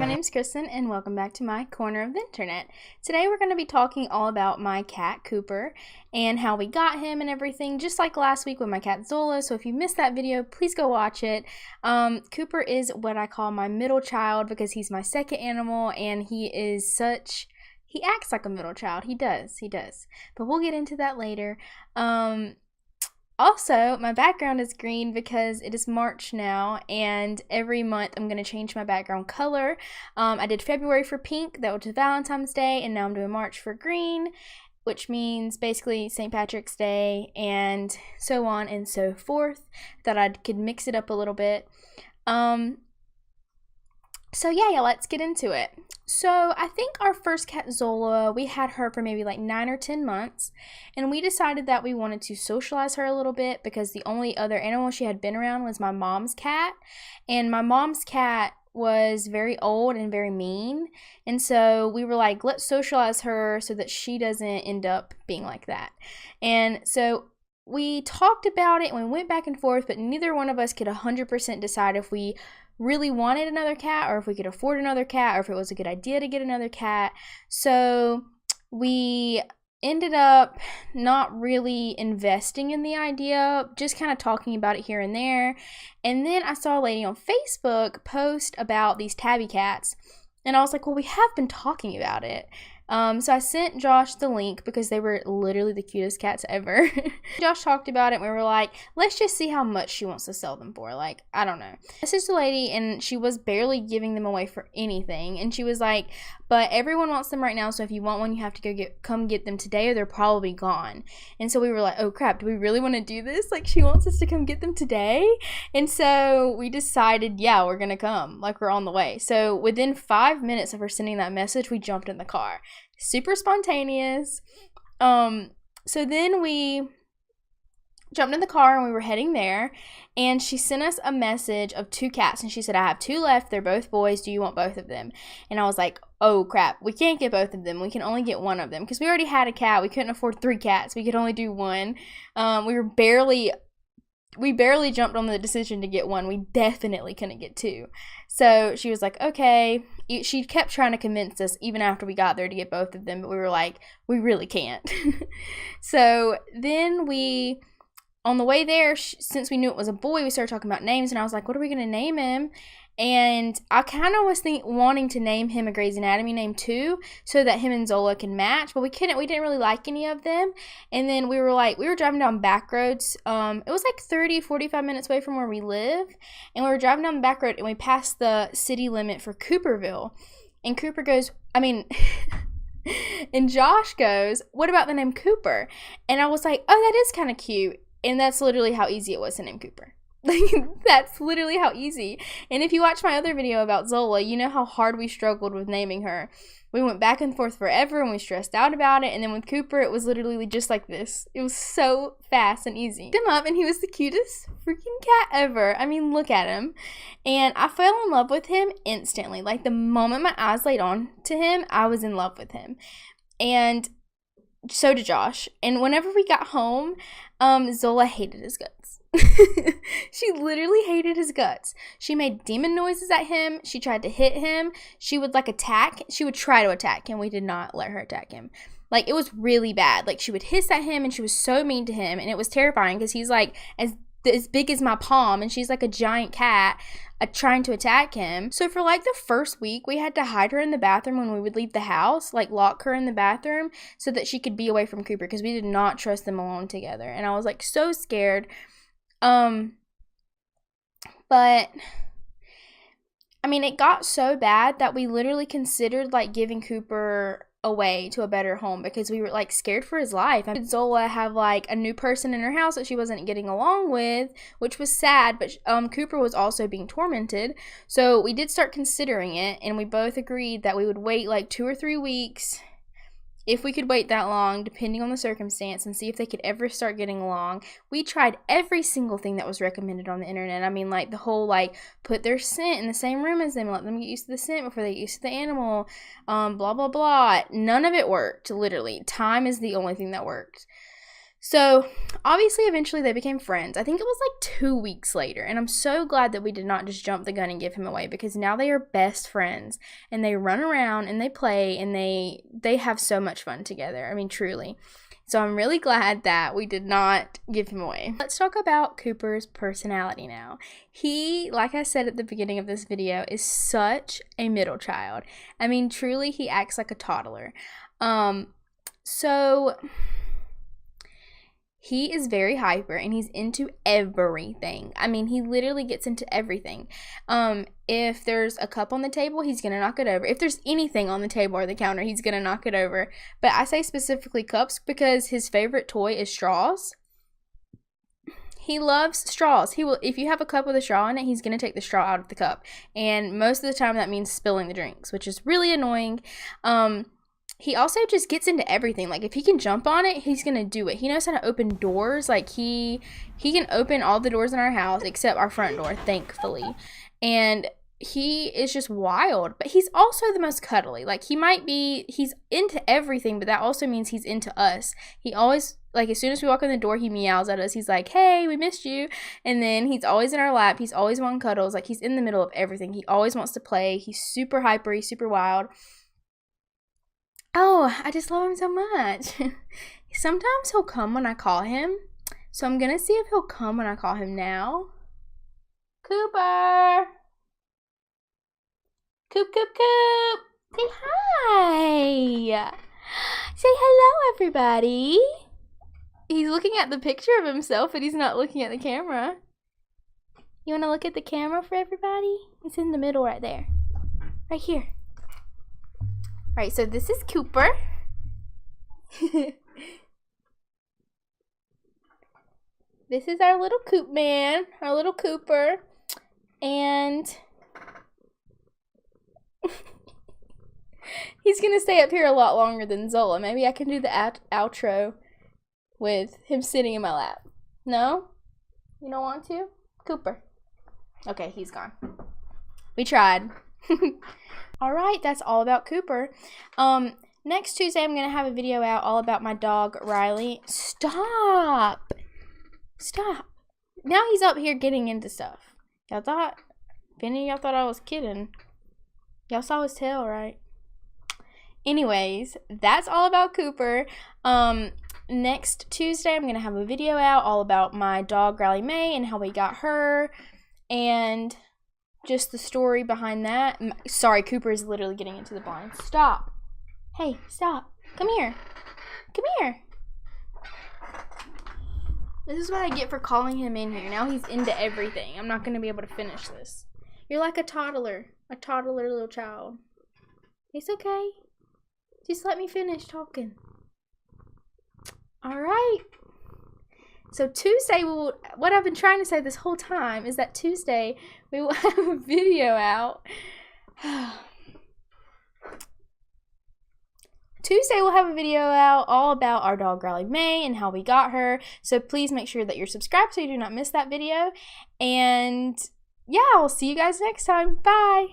name's Kristen and welcome back to my corner of the internet. Today we're going to be talking all about my cat Cooper and how we got him and everything, just like last week with my cat Zola. So if you missed that video, please go watch it. Cooper is what I call my middle child because he's my second animal and he acts like a middle child. He does. But we'll get into that later. Also, my background is green because it is March now, and every month I'm going to change my background color. I did February for pink, that was Valentine's Day, and now I'm doing March for green, which means basically St. Patrick's Day, and so on and so forth, that I could mix it up a little bit. So yeah, let's get into it. So I think our first cat Zola, we had her for maybe like 9 or 10 months, and we decided that we wanted to socialize her a little bit because the only other animal she had been around was my mom's cat, and my mom's cat was very old and very mean, and so we were like, let's socialize her so that she doesn't end up being like that. And so we talked about it and we went back and forth, but neither one of us could 100% decide if we really wanted another cat or if we could afford another cat or if it was a good idea to get another cat. So we ended up not really investing in the idea, just kind of talking about it here and there. And then I saw a lady on Facebook post about these tabby cats, and I was like, well, we have been talking about it. So I sent Josh the link because they were literally the cutest cats ever. Josh talked about it and we were like, let's just see how much she wants to sell them for. Like, I don't know. This is the lady and she was barely giving them away for anything. And she was like, but everyone wants them right now, so if you want one, you have to come get them today or they're probably gone. And so we were like, oh crap, do we really want to do this? Like, she wants us to come get them today? And so we decided, yeah, we're gonna come. Like, we're on the way. So within 5 minutes of her sending that message, we jumped in the car. Super spontaneous. So then we jumped in the car and we were heading there, and she sent us a message of 2 cats, and she said, I have 2 left, they're both boys, do you want both of them? And I was like, oh crap, we can't get both of them, we can only get one of them, because we already had a cat, we couldn't afford 3 cats, we could only do one. We barely jumped on the decision to get one. We definitely couldn't get 2. So she was like, okay. She kept trying to convince us even after we got there to get both of them, but we were like, we really can't. So then on the way there, since we knew it was a boy, we started talking about names, and I was like, what are we going to name him? And I kind of was wanting to name him a Grey's Anatomy name too, so that him and Zola can match, but we couldn't. We didn't really like any of them. And then we were driving down back roads. It was like 30-45 minutes away from where we live, and we were driving down the back road, and we passed the city limit for Cooperville. And Cooper goes, and Josh goes, what about the name Cooper? And I was like, oh, that is kind of cute. And that's literally how easy it was to name Cooper. That's literally how easy. And if you watch my other video about Zola, you know how hard we struggled with naming her. We went back and forth forever and we stressed out about it. And then with Cooper, it was literally just like this. It was so fast and easy. Picked him up and he was the cutest freaking cat ever. I mean, look at him. And I fell in love with him instantly. Like, the moment my eyes laid on to him, I was in love with him. And so did Josh. And whenever we got home, Zola hated his guts. She literally hated his guts. She made demon noises at him. She tried to hit him. She would attack. She would try to attack him. We did not let her attack him. Like, it was really bad. Like, she would hiss at him and she was so mean to him, and it was terrifying because he's like as big as my palm and she's like a giant cat trying to attack him. So for like the first week, we had to hide her in the bathroom when we would leave the house, like lock her in the bathroom so that she could be away from Cooper because we did not trust them alone together. And I was like so scared. But I mean, it got so bad that we literally considered like giving Cooper away to a better home because we were like scared for his life. I mean, Zola have like a new person in her house that she wasn't getting along with, which was sad, but Cooper was also being tormented. So we did start considering it, and we both agreed that we would wait like 2 or 3 weeks, if we could wait that long, depending on the circumstance, and see if they could ever start getting along. We tried every single thing that was recommended on the internet. I mean, like the whole like put their scent in the same room as them, let them get used to the scent before they get used to the animal, blah blah blah. None of it worked. Literally, time is the only thing that worked. So, obviously, eventually they became friends. I think it was like 2 weeks later, and I'm so glad that we did not just jump the gun and give him away, because now they are best friends, and they run around, and they play, and they have so much fun together. I mean, truly. So, I'm really glad that we did not give him away. Let's talk about Cooper's personality now. He, like I said at the beginning of this video, is such a middle child. I mean, truly, he acts like a toddler. So he is very hyper, and he's into everything. I mean, he literally gets into everything. If there's a cup on the table, he's going to knock it over. If there's anything on the table or the counter, he's going to knock it over. But I say specifically cups because his favorite toy is straws. He loves straws. He will, if you have a cup with a straw in it, he's going to take the straw out of the cup. And most of the time that means spilling the drinks, which is really annoying. He also just gets into everything. Like, if he can jump on it, he's going to do it. He knows how to open doors. Like, he can open all the doors in our house except our front door, thankfully. And he is just wild. But he's also the most cuddly. Like, he's into everything, but that also means he's into us. He always, like, as soon as we walk in the door, he meows at us. He's like, hey, we missed you. And then he's always in our lap. He's always wanting cuddles. Like, he's in the middle of everything. He always wants to play. He's super hyper. He's super wild. Oh, I just love him so much. Sometimes he'll come when I call him. So I'm going to see if he'll come when I call him now. Cooper! Coop, Coop, Coop! Say hi! Say hello, everybody! He's looking at the picture of himself, but he's not looking at the camera. You want to look at the camera for everybody? It's in the middle right there. Right here. Alright, so this is Cooper. This is our little Coop man, our little Cooper. And he's going to stay up here a lot longer than Zola. Maybe I can do the outro with him sitting in my lap. No? You don't want to? Cooper. Okay, he's gone. We tried. Alright, that's all about Cooper. Next Tuesday, I'm going to have a video out all about my dog, Riley. Stop! Stop. Now he's up here getting into stuff. Y'all thought, if any of y'all thought I was kidding, y'all saw his tail, right? Anyways, that's all about Cooper. Next Tuesday, I'm going to have a video out all about my dog, Riley May, and how we got her, and just the story behind that. Sorry, Cooper is literally getting into the blind. Stop. Hey, stop. Come here. Come here. This is what I get for calling him in here. Now he's into everything. I'm not going to be able to finish this. You're like a toddler little child. It's okay. Just let me finish talking. All right. So Tuesday, what I've been trying to say this whole time is that Tuesday we will have a video out. Tuesday we'll have a video out all about our dog Riley May and how we got her. So please make sure that you're subscribed so you do not miss that video. And yeah, I'll see you guys next time. Bye.